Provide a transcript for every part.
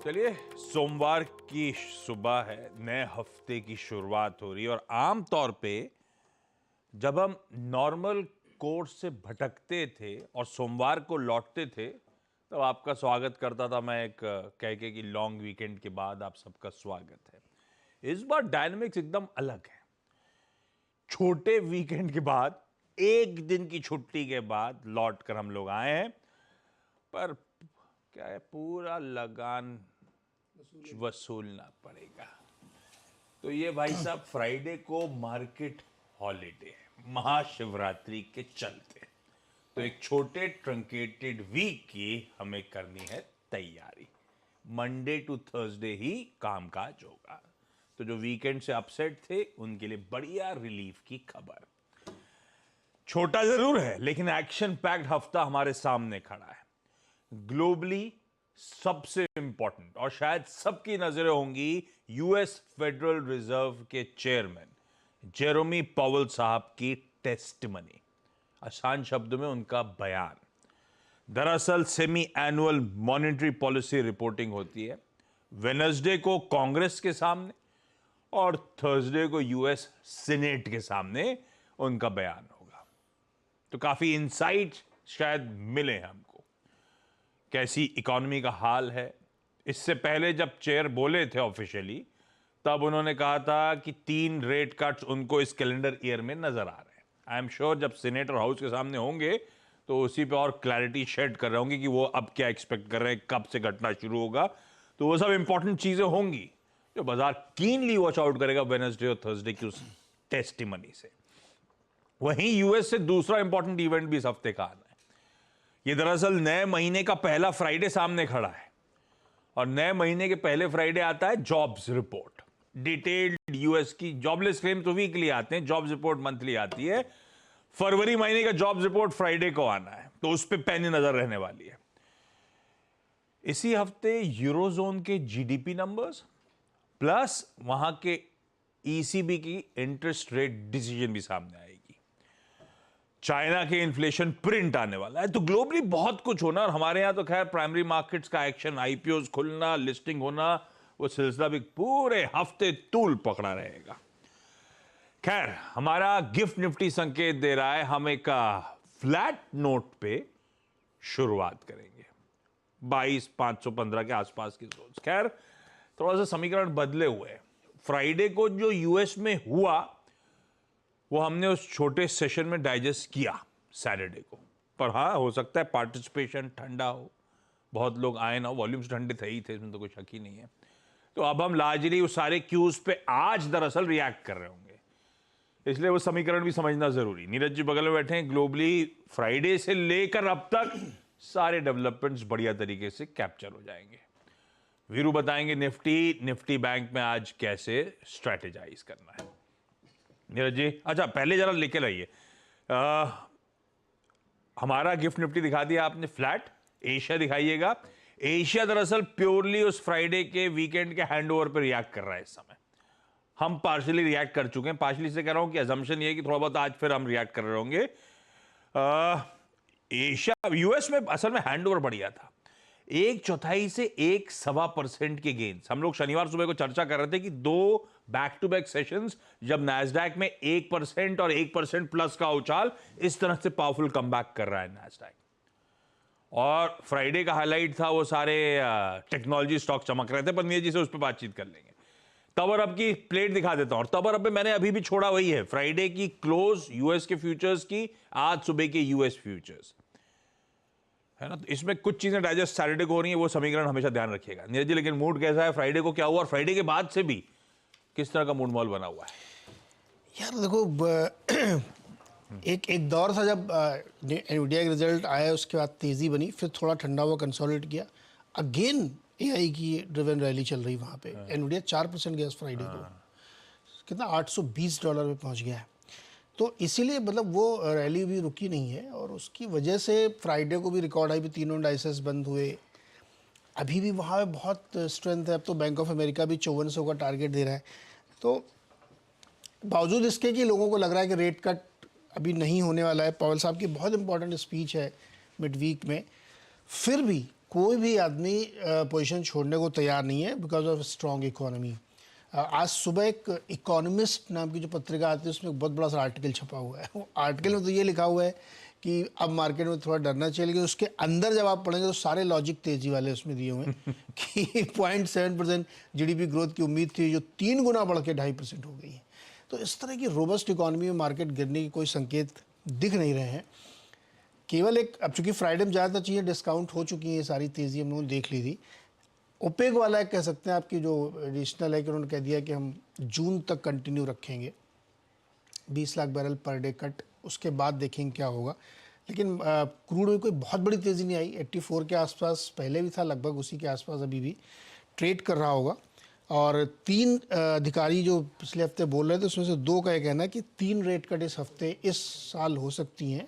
चलिए, सोमवार की सुबह है, नए हफ्ते की शुरुआत हो रही है और आम तौर पे जब हम नॉर्मल कोर्स से भटकते थे और सोमवार को लौटते थे तब आपका स्वागत करता था मैं एक कह के कि लॉन्ग वीकेंड के बाद आप सबका स्वागत है। इस बार डायनामिक्स एकदम अलग है। छोटे वीकेंड के बाद, एक दिन की छुट्टी के बाद लौट कर हम लोग आए हैं, पर क्या है, पूरा लगान वसूलना पड़ेगा। तो ये भाई साहब फ्राइडे को मार्केट हॉलीडे है महाशिवरात्रि के चलते, तो एक छोटे ट्रंकेटेड वीक की हमें करनी है तैयारी। मंडे टू थर्सडे ही कामकाज होगा, तो जो वीकेंड से अपसेट थे उनके लिए बढ़िया रिलीफ की खबर। छोटा जरूर है लेकिन एक्शन पैक्ड हफ्ता हमारे सामने खड़ा है। ग्लोबली सबसे इंपॉर्टेंट और शायद सबकी नजरें होंगी यूएस फेडरल रिजर्व के चेयरमैन जेरोमी पॉवेल साहब की टेस्टिमनी, आसान शब्दों में उनका बयान। दरअसल semi annual monetary policy reporting होती है वेडनेसडे को कांग्रेस के सामने और थर्सडे को यूएस सीनेट के सामने उनका बयान होगा। तो काफी इंसाइट शायद मिले हमको, कैसी इकोनॉमी का हाल है। इससे पहले जब चेयर बोले थे ऑफिशियली, तब उन्होंने कहा था कि 3 रेट कट्स उनको इस कैलेंडर ईयर में नजर आ रहे हैं। आई एम श्योर जब सीनेट और हाउस के सामने होंगे तो उसी पे और क्लैरिटी शेड कर रहे होंगे कि वो अब क्या एक्सपेक्ट कर रहे हैं, कब से घटना शुरू होगा। तो वो सब इंपॉर्टेंट चीजें होंगी जो बाजार कीनली वॉच आउट करेगा वेडनेसडे और थर्सडे की उस टेस्टिमनी से। वहीं यूएस से दूसरा इंपॉर्टेंट इवेंट भी इस हफ्ते का आना है। ये दरअसल नए महीने का पहला फ्राइडे सामने खड़ा है और नए महीने के पहले फ्राइडे आता है जॉब्स रिपोर्ट। डिटेल्ड यूएस की जॉबलेस क्लेम तो वीकली आते हैं, जॉब्स रिपोर्ट मंथली आती है। फरवरी महीने का जॉब्स रिपोर्ट फ्राइडे को आना है, तो उस पर पैनी नजर रहने वाली है। इसी हफ्ते यूरोजोन के जीडीपी नंबर्स प्लस वहां के ईसीबी की इंटरेस्ट रेट डिसीजन भी सामने आएगी। चाइना के इन्फ्लेशन प्रिंट आने वाला है। तो ग्लोबली बहुत कुछ होना, और हमारे यहां तो खैर प्राइमरी मार्केट्स का एक्शन, आईपीओज खुलना, लिस्टिंग होना, वो सिलसिला भी पूरे हफ्ते तूल पकड़ा रहेगा। खैर, हमारा गिफ्ट निफ्टी संकेत दे रहा है हम एक फ्लैट नोट पे शुरुआत करेंगे 22,515 के आसपास की जोन। खैर, थोड़ा सा समीकरण बदले हुए हैं। फ्राइडे को जो यूएस में हुआ वो हमने उस छोटे सेशन में डाइजेस्ट किया सैटरडे को, पर हाँ, हो सकता है पार्टिसिपेशन ठंडा हो, बहुत लोग आए ना, वॉल्यूम्स ठंडे थे ही थे, इसमें तो कोई शक ही नहीं है। तो अब हम लार्जली उस सारे क्यूज पे आज दरअसल रिएक्ट कर रहे होंगे, इसलिए वो समीकरण भी समझना जरूरी। नीरज जी बगल में बैठे हैं। ग्लोबली फ्राइडे से लेकर अब तक सारे डेवलपमेंट्स बढ़िया तरीके से कैप्चर हो जाएंगे। वीरू बताएंगे निफ्टी बैंक में आज कैसे स्ट्रेटेजाइज करना है। नीरज जी, अच्छा पहले जरा लेके लाइए, हमारा गिफ्ट निफ्टी दिखा दिया आपने, फ्लैट। एशिया दिखाइएगा। एशिया दरअसल प्योरली उस फ्राइडे के वीकेंड के हैंडओवर पर रिएक्ट कर रहा है इस समय। हम पार्शियली रिएक्ट कर चुके हैं, पार्शियली से कह रहा हूं कि अजम्पशन ये है कि थोड़ा बहुत आज फिर हम रिएक्ट कर रहे होंगे। एशिया, यूएस में असल में हैंडओवर बढ़िया था, 1/4 से 1.25% के गेन्स। हम लोग शनिवार सुबह को चर्चा कर रहे थे कि 2 बैक टू बैक सेशंस जब नैस्डैक में 1% और 1% प्लस का उछाल इस तरह से पावरफुल कमबैक कर रहा है नैस्डैक। और फ्राइडे का हाईलाइट था वो सारे टेक्नोलॉजी स्टॉक चमक रहे थे, पर नीरज जी से उस पर बातचीत कर लेंगे। तब और अब की प्लेट दिखा देता हूं, और तब और अब मैंने अभी भी छोड़ा वही है, फ्राइडे की क्लोज यूएस के फ्यूचर्स की, आज सुबह के यूएस फ्यूचर्स है ना। तो इसमें कुछ चीजें डाइजेस्ट सैटरडे को हो रही है, वो समीकरण हमेशा ध्यान रखिएगा नीरज जी। लेकिन मूड कैसा है, फ्राइडे को क्या हुआ और फ्राइडे के बाद से भी किस तरह का मूड माहौल बना हुआ है? यार देखो, एक दौर था जब एनवीडिया के रिजल्ट आया, उसके बाद तेज़ी बनी, फिर थोड़ा ठंडा हुआ, कंसोलिडेट किया, अगेन एआई की ड्रिवन रैली चल रही वहाँ पे। एनवीडिया 4% गया फ्राइडे को, कितना $820 पे पहुँच गया है। तो इसीलिए मतलब वो रैली भी रुकी नहीं है, और उसकी वजह से फ्राइडे को भी रिकॉर्ड हाई पे तीनों इंडाइसेस बंद हुए। अभी भी वहाँ पे बहुत स्ट्रेंथ है। अब तो बैंक ऑफ अमेरिका भी 5400 का टारगेट दे रहा है। तो बावजूद इसके कि लोगों को लग रहा है कि रेट कट अभी नहीं होने वाला है, पॉवेल साहब की बहुत इंपॉर्टेंट स्पीच है मिड वीक में, फिर भी कोई भी आदमी पोजीशन छोड़ने को तैयार नहीं है बिकॉज ऑफ स्ट्रॉन्ग इकोनॉमी। आज सुबह एक इकोनॉमिस्ट नाम की जो पत्रिका आती है उसमें एक बहुत बड़ा सा आर्टिकल छपा हुआ है। वो आर्टिकल में तो ये लिखा हुआ है कि अब मार्केट में थोड़ा डरना चाहिए, लेकिन उसके अंदर जब आप पढ़ेंगे तो सारे लॉजिक तेजी वाले उसमें दिए हुए हैं कि 0.7% जीडीपी ग्रोथ की उम्मीद थी जो 3 गुना बढ़ के 2.5% हो गई है। तो इस तरह की रोबस्ट इकोनॉमी में मार्केट गिरने की कोई संकेत दिख नहीं रहे हैं। केवल एक, अब चूंकि फ्राइडे में ज़्यादातर चीज़ें डिस्काउंट हो चुकी हैं, ये सारी तेज़ी हम लोगों ने देख ली थी। ओपेक वाला एक कह सकते हैं आपकी जो एडिशनल है कि उन्होंने कह दिया कि हम जून तक कंटिन्यू रखेंगे 20 lakh barrel per day cut, उसके बाद देखेंगे क्या होगा। लेकिन क्रूड में कोई बहुत बड़ी तेज़ी नहीं आई, 84 के आसपास पहले भी था, लगभग उसी के आसपास अभी भी ट्रेड कर रहा होगा। और 3 अधिकारी जो पिछले हफ्ते बोल रहे थे उसमें से 2 का ये कहना है कि 3 रेट कट इस हफ्ते इस साल हो सकती हैं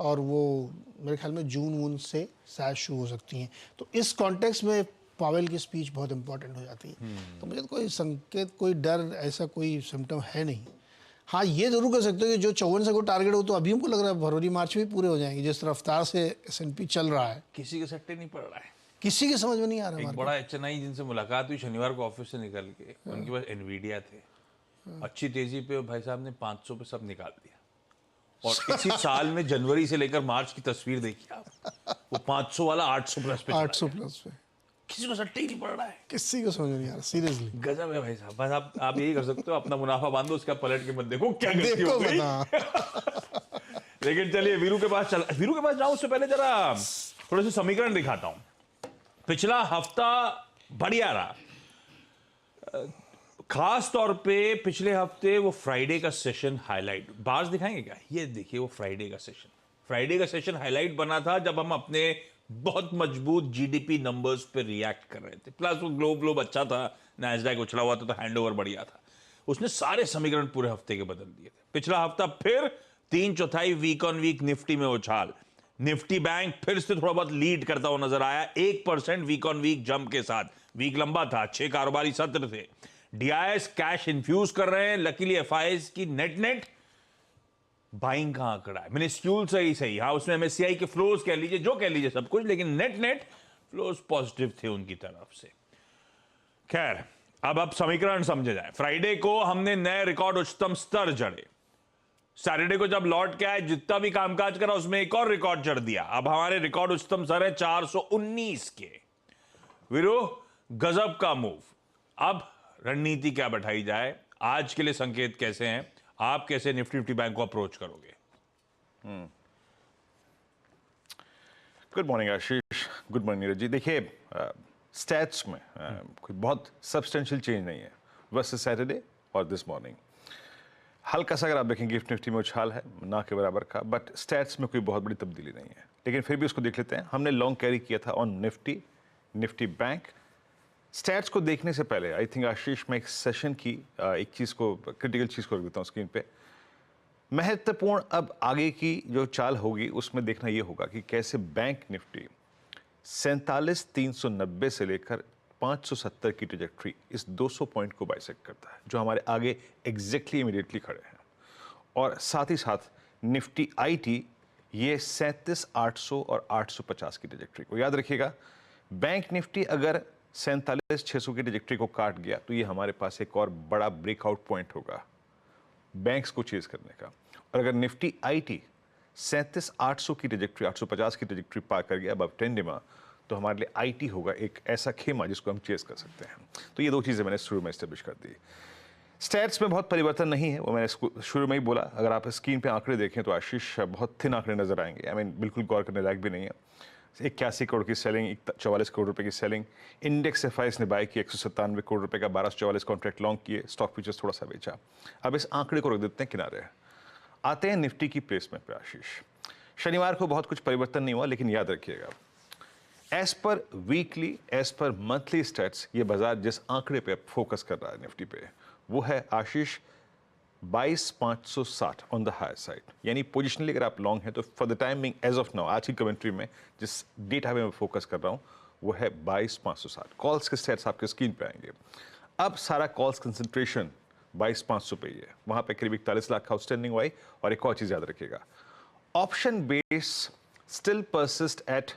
और वो मेरे ख्याल में जून वून से शायद शुरू हो सकती हैं। तो इस कॉन्टेक्स्ट में पावेल की स्पीच बहुत इंपॉर्टेंट हो जाती है। तो मुझे तो कोई संकेत, कोई डर, ऐसा कोई सिम्टम है नहीं। हाँ, ये जरूर कर सकते हो कि जो 54 को टारगेट हो तो अभी हमको लग रहा है फरवरी मार्च में पूरे हो जाएंगे, जिस रफ्तार से S&P चल रहा है। किसी के सट्टे नहीं पड़ रहा है, किसी के समझ में नहीं आ रहा। एक बड़ा HNI जिनसे मुलाकात हुई शनिवार को ऑफिस से निकल के, उनके पास एनवीडिया थे, अच्छी तेजी पे भाई साहब ने 500 पे सब निकाल दिया। और इसी साल में जनवरी से लेकर मार्च की तस्वीर देखिए आप, वो 500 वाला 800 प्लस पे, 800 प्लस पे किसी को सट्टे ही नहीं पड़ रहा है, किसी को समझ में नहीं आ रहा, सीरियसली गजब है भाई साहब। बस आप यही कर सकते हो, अपना मुनाफा बांधो, उसका पलट के मत देखो क्या गलती हो गई। लेकिन चलिए वीरू के पास जाऊं उससे पहले जरा थोड़े से समीकरण दिखाता हूं। पिछला हफ्ता बढ़िया रहा, खास तौर पे पिछले हफ्ते वो फ्राइडे का सेशन हाईलाइट, बार्स दिखाएंगे क्या, ये देखिए वो फ्राइडे का सेशन हाईलाइट बना था जब हम अपने बहुत मजबूत जीडीपी नंबर्स पे रिएक्ट कर रहे थे। प्लस वो ग्लोब अच्छा था, नैस्डैक उछला हुआ था, तो हैंडओवर बढ़िया था। उसने सारे समीकरण पूरे हफ्ते के बदल दिए थे। पिछला हफ्ता फिर 3/4 वीक ऑन वीक निफ्टी में उछाल, निफ्टी बैंक फिर से थोड़ा बहुत लीड करता हुआ नजर आया 1% वीक ऑन वीक जंप के साथ। वीक लंबा था, 6 कारोबारी सत्र थे। डीआईएस कैश इन्फ्यूज कर रहे हैं, लकीली एफआईएस की नेट बाइंग का आंकड़ा है, मिनिस्क्यूल सही, हाँ उसमें एमएससीआई के फ्लोज कह लीजिए, जो कह लीजिए सब कुछ, लेकिन नेट फ्लोज पॉजिटिव थे उनकी तरफ से। खैर, अब समीकरण समझे जाए। फ्राइडे को हमने नए रिकॉर्ड उच्चतम स्तर जड़े, सैटरडे को जब लौट के आए जितना भी कामकाज करा उसमें एक और रिकॉर्ड जड़ दिया। अब हमारे रिकॉर्ड उच्चतम स्तर है 419 के। वीरू, गजब का मूव। अब रणनीति क्या बैठाई जाए, आज के लिए संकेत कैसे हैं, आप कैसे निफ्टी बैंक को अप्रोच करोगे? गुड मॉर्निंग आशीष, गुड मॉर्निंग नीरज जी। देखिए, स्टैट्स में कोई बहुत सब्सटेंशियल चेंज नहीं है वर्सेस सैटरडे और दिस मॉर्निंग। हल्का सा अगर आप देखेंगे निफ्टी में उछाल है ना के बराबर का, बट स्टैट्स में कोई बहुत बड़ी तब्दीली नहीं है। लेकिन फिर भी उसको देख लेते हैं। हमने लॉन्ग कैरी किया था ऑन निफ्टी बैंक। स्टैट्स को देखने से पहले आई थिंक आशीष, मैं एक सेशन की एक चीज़ को, क्रिटिकल चीज़ को रख देता हूँ स्क्रीन पे। महत्वपूर्ण अब आगे की जो चाल होगी उसमें देखना ये होगा कि कैसे बैंक निफ्टी 47,390 से लेकर 570 की ट्रेजेक्ट्री, इस 200 पॉइंट को बाइसेक्ट करता है, जो हमारे आगे एग्जैक्टली इमीडिएटली खड़े हैं। और साथ ही साथ निफ्टी आईटी ये 37,800 और 850 की ट्रेजेक्ट्री को याद रखिएगा। बैंक निफ्टी अगर 47,600 की ट्रेजेक्ट्री को काट गया तो ये हमारे पास एक और बड़ा ब्रेकआउट पॉइंट होगा बैंक्स को चेज करने का। और अगर निफ्टी आईटी 37,800 की ट्रेजेक्ट्री, 850 की ट्रेजेक्ट्री पार कर गया अब 10 डिमा, तो हमारे लिए आईटी होगा एक ऐसा खेमा जिसको हम चेज कर सकते हैं। तो ये 2 चीज़ें मैंने शुरू में एस्टेब्लिश कर दी। स्टैट्स में बहुत परिवर्तन नहीं है, वो मैंने शुरू में ही बोला। अगर आप स्क्रीन पे आंकड़े देखें तो आशीष बहुत थिन आंकड़े नजर आएंगे। आई मीन बिल्कुल गौर करने लायक भी नहीं है। 81 करोड़ की सेलिंग, 44 करोड़ रुपए की सेलिंग। इंडेक्स एफआईएस ने बाय की 197 करोड़ रुपए का, 1244 कॉन्ट्रैक्ट लॉन्ग किए, स्टॉक फ्यूचर्स थोड़ा सा बेचा। अब इस आंकड़े को रख देते हैं किनारे, आते हैं निफ्टी की प्लेसमेंट पे आशीष। शनिवार को बहुत कुछ परिवर्तन नहीं हुआ, लेकिन याद रखिएगा as per weekly, as per monthly stats, ये बाजार जिस आंकड़े पे फोकस कर रहा है निफ्टी पे, वो है Ashish 22,560 on the higher side. यानी पोजिशनली अगर आप लॉन्ग हैं तो for the time being, as of now, आज की कमेंट्री में जिस डेटा पे मैं फोकस कर रहा हूँ वो है 22,560। कॉल्स के स्टैट्स आपके स्क्रीन पे आएंगे। अब सारा कॉल्स कंसंट्रेशन 22,500 पे ही है, वहां पे करीब 41 लाख का आउटस्टैंडिंग हुआ है। और एक और चीज याद रखिएगा, option base still persist at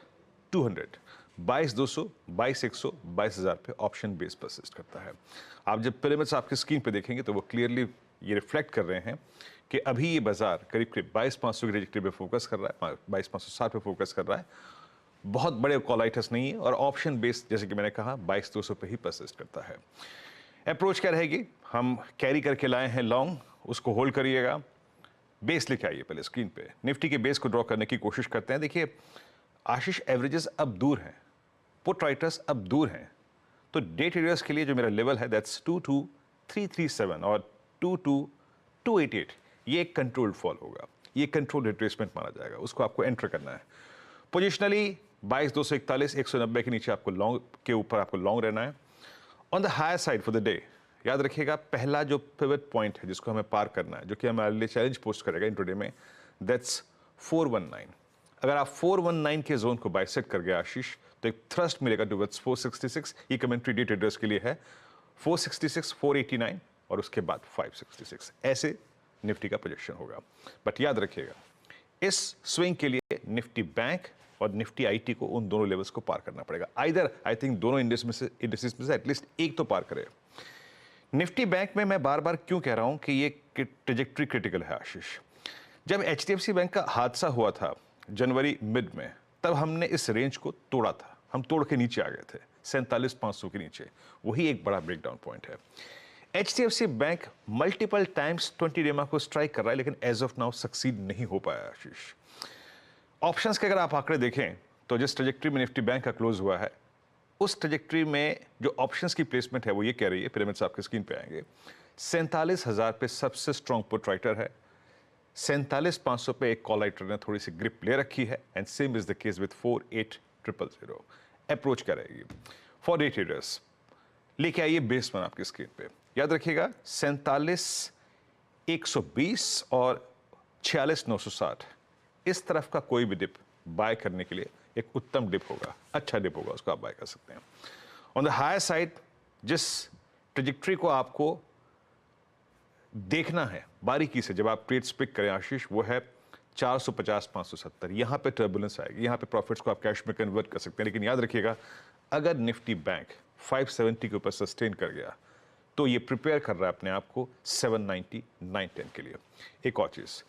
200, 22,200, 22,100, 22,000 पे ऑप्शन बेस परसिस्ट करता है। आप जब पिरामिड्स आपकी स्क्रीन पे देखेंगे तो वो क्लियरली ये रिफ्लेक्ट कर रहे हैं कि अभी ये बाजार करीब करीब 22,500 की ट्रेजेक्टरी पे फोकस कर रहा है, 22,560 पे फोकस कर रहा है। बहुत बड़े कॉलाइटस नहीं है और ऑप्शन बेस जैसे कि मैंने कहा 22,200 पे ही परसिस्ट करता है। अप्रोच क्या रहेगी? हम कैरी करके लाए हैं लॉन्ग, उसको होल्ड करिएगा। बेस लेके आइए पहले स्क्रीन पे, निफ्टी के बेस को ड्रॉ करने की कोशिश करते हैं। देखिए आशीष, एवरेजेस अब दूर हैं, पुट राइटर्स अब दूर हैं, तो डे ट्रेडर्स के लिए जो मेरा लेवल है दैट्स 22,337 और 22,288, ये एक कंट्रोल्ड फॉल होगा, ये कंट्रोल रिट्रेसमेंट माना जाएगा, उसको आपको एंटर करना है। पोजिशनली 22,241, 190 के नीचे आपको लॉन्ग के ऊपर आपको लॉन्ग रहना है। On the higher side for the day याद रखिएगा, पहला जो पिवट पॉइंट है जिसको हमें पार करना है, जो कि हमारे लिए चैलेंज पोस्ट करेगा इंट्राडे में, दैट्स 419। अगर आप 419 के जोन को बाइसेक्ट कर गए आशीष, तो एक थ्रस्ट मिलेगा टुवर्ड्स 466। ये कमेंट्री डे ट्रेडर्स के लिए है, 466, 489 और उसके बाद 566, ऐसे निफ्टी का प्रोजेक्शन होगा। बट याद रखिएगा, इस स्विंग के लिए निफ्टी बैंक और निफ्टी आईटी को उन दोनों लेवल्स को पार करना पड़ेगा। आइदर आई थिंक दोनों इंडेक्सेस में से एटलीस्ट एक तो पार करे। निफ्टी बैंक में मैं बार बार क्यों कह रहा हूं कि ये ट्रेजेक्टरी क्रिटिकल है आशीष? जब एचडीएफसी बैंक का हादसा हुआ था जनवरी मिड में, तब हमने इस रेंज को तोड़ा था, हम तोड़ के नीचे आ गए थे 47,500 के नीचे, वही एक बड़ा ब्रेकडाउन पॉइंट है। एचडीएफसी बैंक मल्टीपल टाइम्स 20 डेमा को स्ट्राइक कर रहा है, लेकिन एज ऑफ नाउ सक्सीड नहीं हो पाया आशीष। ऑप्शंस के अगर आप आंकड़े देखें तो जिस ट्रेजेक्टरी में निफ्टी बैंक का क्लोज हुआ है, उस ट्रेजेक्टरी में जो ऑप्शंस की प्लेसमेंट है वो ये कह रही है, पिरामिड्स आपके स्क्रीन पे आएंगे, 47,000 पे सबसे स्ट्रॉन्ग पुट राइटर है, 47,500 पे एक कॉल राइटर ने थोड़ी सी ग्रिप ले रखी है, and same is the case with 48,000। Approach क्या रहेगी फॉर डे ट्रेडर्स? लेके आइए बेस वन आपकी स्क्रीन पे, याद रखिएगा 47,120 और 46,960, इस तरफ का कोई भी डिप बाय करने के लिए एक उत्तम डिप होगा, अच्छा डिप होगा, उसको आप बाय कर सकते हैं। ऑन द हायर साइड जिस ट्रेजेक्टरी को आपको देखना है बारीकी से जब आप ट्रेड्स पिक करें आशीष, वो है 450-570। यहां पे टर्बुलेंस आएगी, यहां पे प्रॉफिट्स को आप कैश में कन्वर्ट कर सकते हैं। लेकिन याद रखिएगा, अगर निफ्टी बैंक 570 के ऊपर सस्टेन कर गया तो ये प्रिपेयर कर रहा है अपने आप को 790, 910 के लिए। एक और चीज,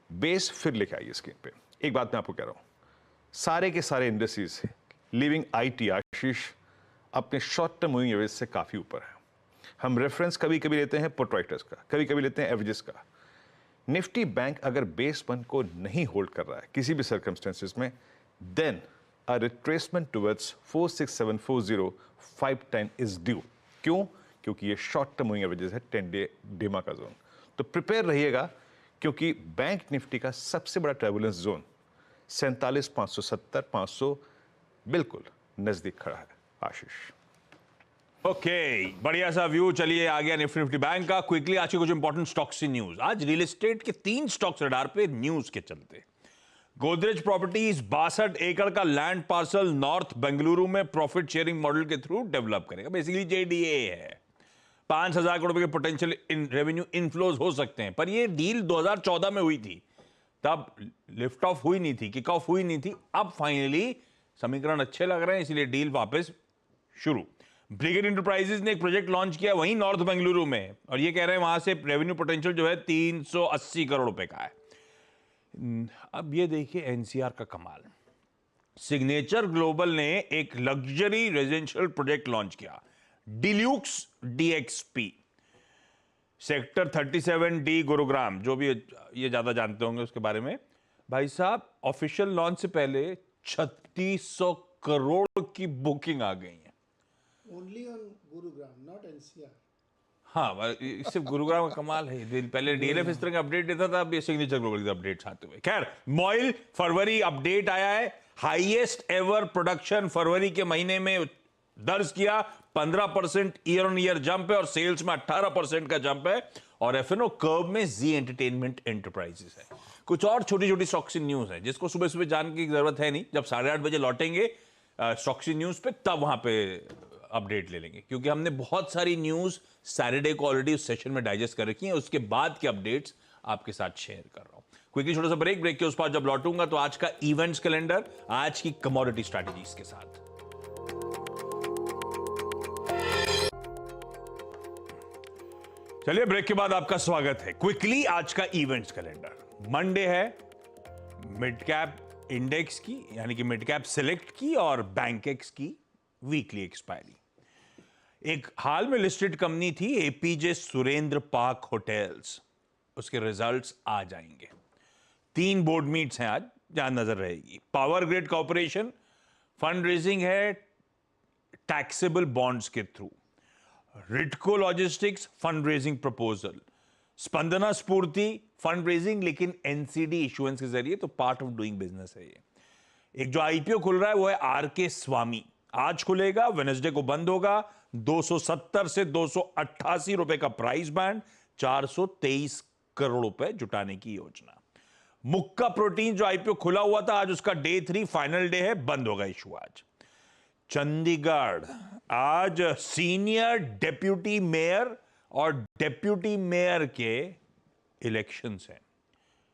बेस फिर लेके आइए स्क्रीन पे। एक बात मैं आपको कह रहा हूं, सारे के सारे इंडस्ट्रीज लिविंग आईटी आशीष अपने शॉर्ट टर्म मूविंग एवरेज से काफी ऊपर है। हम रेफरेंस कभी कभी लेते हैं पुट राइटर्स का, कभी कभी लेते हैं एवरेजेस का। निफ्टी बैंक अगर बेस वन को नहीं होल्ड कर रहा है किसी भी सर्कमस्टेंसेस में, then a retracement towards 46740 510 is due. क्यों? क्योंकि ये शॉर्ट टर्म मूविंग एवरेजेस है, 10 डे डेमा का जोन। तो प्रिपेयर रहिएगा, क्योंकि बैंक निफ्टी का सबसे बड़ा टर्बुलेंस जोन 47,570, 500 बिल्कुल नजदीक खड़ा है आशीष। ओके, बढ़िया सा व्यू। चलिए आ गया निफ्टी बैंक का। क्विकली आज के कुछ इंपॉर्टेंट स्टॉक्स की न्यूज। आज रियल एस्टेट के 3 स्टॉक्स रडार पे न्यूज के चलते। गोदरेज प्रॉपर्टीज 62 एकड़ का लैंड पार्सल नॉर्थ बेंगलुरु में प्रॉफिट शेयरिंग मॉडल के थ्रू डेवलप करेगा। बेसिकली जेडीए है। 5,000 करोड़ रुपए के पोटेंशियल रेवेन्यू इनफ्लोज हो सकते हैं, पर ये डील 2014 में हुई थी, तब लिफ्ट ऑफ हुई नहीं थी, किक ऑफ हुई नहीं थी। अब फाइनली समीकरण अच्छे लग रहे हैं, इसलिए डील वापस शुरू। ब्रिगेड इंटरप्राइजेज ने एक प्रोजेक्ट लॉन्च किया वहीं नॉर्थ बेंगलुरु में, और ये कह रहे हैं वहां से रेवेन्यू पोटेंशियल जो है 380 करोड़ रुपए का है। अब ये देखिए एनसीआर का कमाल। सिग्नेचर ग्लोबल ने एक लग्जरी रेजिडेंशियल प्रोजेक्ट लॉन्च किया, डिल्यूक्स डीएक्सपी, सेक्टर 37D गुरुग्राम। जो भी ये ज्यादा जानते होंगे उसके बारे में। भाई साहब, ऑफिशियल लॉन्च से पहले 3600 करोड़ की बुकिंग आ गई है। Only on Gurugram, not NCR. हाँ, सिर्फ गुरुग्राम का कमाल है। पहले डीएलएफ इस तरह का अपडेट देता था, अब ये सिग्नेचर ग्लोबल के अपडेट्स आते हुए। खैर, मॉइल फरवरी अपडेट आया है। हाईएस्ट एवर प्रोडक्शन फरवरी के महीने में दर्ज किया, 15% ईयर ऑन ईयर जंप है, और सेल्स में 18% का जंप है। और एफएनओ कर्व में जी एंटरटेनमेंट एंटरप्राइजेस है। कुछ और छोटी छोटी स्टॉक्स न्यूज है जिसको सुबह सुबह जानने की जरूरत है नहीं। जब 8:30 बजे लौटेंगे स्टॉक्स न्यूज पे, तब वहां पे अपडेट ले लेंगे, क्योंकि हमने बहुत सारी न्यूज सैटरडे को ऑलरेडी उस सेशन में डाइजेस्ट कर रखी है। उसके बाद के अपडेट्स आपके साथ शेयर कर रहा हूं। क्विकली छोटा सा ब्रेक के उस पास जब लौटूंगा तो आज का इवेंट्स कैलेंडर, आज की कमोडिटी स्ट्रैटेजीज के साथ। चलिए, ब्रेक के बाद आपका स्वागत है। क्विकली आज का इवेंट्स कैलेंडर। मंडे है मिड कैप इंडेक्स की, यानी कि मिड कैप सिलेक्ट की और बैंकेक्स की वीकली एक्सपायरी। एक हाल में लिस्टेड कंपनी थी एपीजे सुरेंद्र पार्क होटल्स, उसके रिजल्ट्स आ जाएंगे। 3 बोर्ड मीट्स हैं आज, जहां नजर रहेगी। Power grid corporation fund raising है टैक्सेबल बॉन्ड्स के through. Ritco logistics fund raising proposal. Spandana Sphoorty fund raising लेकिन एनसीडी इशुएंस के जरिए, तो पार्ट ऑफ डूइंग बिजनेस है ये। एक जो आईपीओ खुल रहा है वो है आरके स्वामी। आज खुलेगा, वेडनेसडे को बंद होगा। 270 से 288 रुपए का प्राइस बैंड, 423 करोड़ रुपए जुटाने की योजना। मुक्का प्रोटीन जो आईपीओ खुला हुआ था, आज उसका डे 3 फाइनल डे है, बंद होगा इशू आज। चंडीगढ़, आज सीनियर डेप्यूटी मेयर और डेप्यूटी मेयर के इलेक्शंस हैं।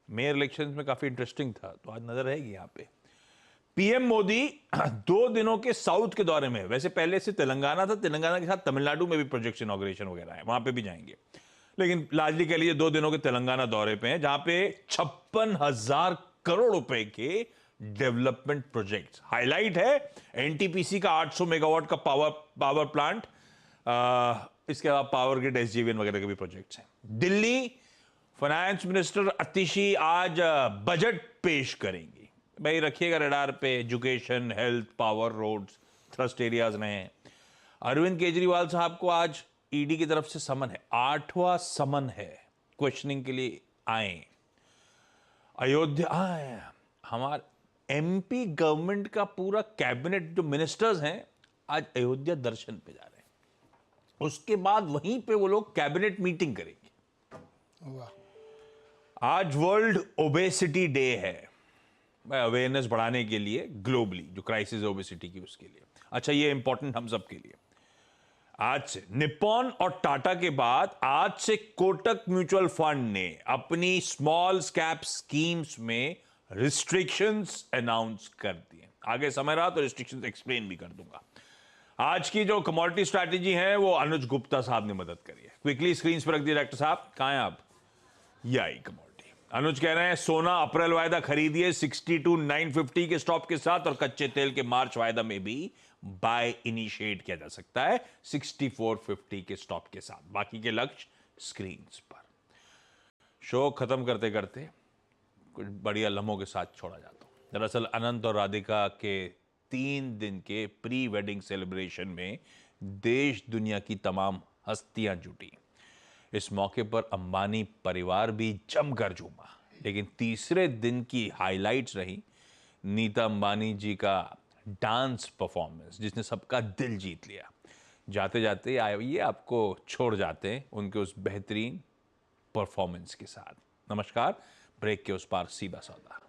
मेयर इलेक्शंस में काफी इंटरेस्टिंग था, तो आज नजर रहेगी यहां पे। पीएम मोदी 2 दिनों के साउथ के दौरे में, वैसे पहले से तेलंगाना था, तेलंगाना के साथ तमिलनाडु में भी प्रोजेक्ट इनॉग्रेशन वगैरह है, वहां पे भी जाएंगे, लेकिन लार्जली कह लीजिए 2 दिनों के तेलंगाना दौरे पे हैं, जहां पे 56,000 करोड़ रुपए के डेवलपमेंट प्रोजेक्ट्स। हाईलाइट है एनटीपीसी का 800 मेगावाट का पावर प्लांट, इसके अलावा पावर ग्रिड, एसजेवीएन वगैरह के भी प्रोजेक्ट्स हैं। दिल्ली फाइनेंस मिनिस्टर आतिशी आज बजट पेश करेंगी। भाई रखिएगा रडार पे, education, health, power, roads thrust areas रहे हैं। अरविंद केजरीवाल साहब को आज ईडी की तरफ से समन है, 8वां समन है, क्वेश्चनिंग के लिए आए। अयोध्या आए, हमारे एमपी गवर्नमेंट का पूरा कैबिनेट जो मिनिस्टर्स हैं आज अयोध्या दर्शन पे जा रहे हैं। उसके बाद वहीं पे वो लोग कैबिनेट मीटिंग करेंगे। वाह। आज वर्ल्ड ओबेसिटी डे है, अवेयरनेस बढ़ाने के लिए ग्लोबली, जो क्राइसिस है ओबेसिटी की, उसके लिए। अच्छा, ये इंपॉर्टेंट हम सब के लिए। आज से निप्पॉन और टाटा के बाद आज से कोटक म्यूचुअल फंड ने अपनी स्मॉल कैप स्कीम्स में रिस्ट्रिक्शंस अनाउंस कर दिए। आगे समय रहा तो रिस्ट्रिक्शंस एक्सप्लेन भी कर दूंगा। आज की जो कमोडिटी स्ट्रैटेजी है वो अनुज गुप्ता साहब ने मदद करी है। क्विकली स्क्रीन पर रख दिए डॉक्टर साहब, कहां हैं आप? यही कमोडिटी। अनुज कह रहे हैं सोना अप्रैल वायदा खरीदिए 62,950 के स्टॉप के साथ, और कच्चे तेल के मार्च वायदा में भी बाय इनिशिएट किया जा सकता है 6450 के स्टॉप के साथ। बाकी के लक्ष्य स्क्रीन पर। शो खत्म करते करते कुछ बढ़िया लम्हों के साथ छोड़ा जाता हूं। दरअसल अनंत और राधिका के 3 दिन के प्री वेडिंग सेलिब्रेशन में देश दुनिया की तमाम हस्तियां जुटी। इस मौके पर अंबानी परिवार भी जमकर झूमा, लेकिन तीसरे दिन की हाइलाइट्स रही नीता अंबानी जी का डांस परफॉर्मेंस, जिसने सबका दिल जीत लिया। जाते जाते ये आपको छोड़ जाते हैं उनके उस बेहतरीन परफॉर्मेंस के साथ। नमस्कार, ब्रेक के उस पार सीधा सौदा।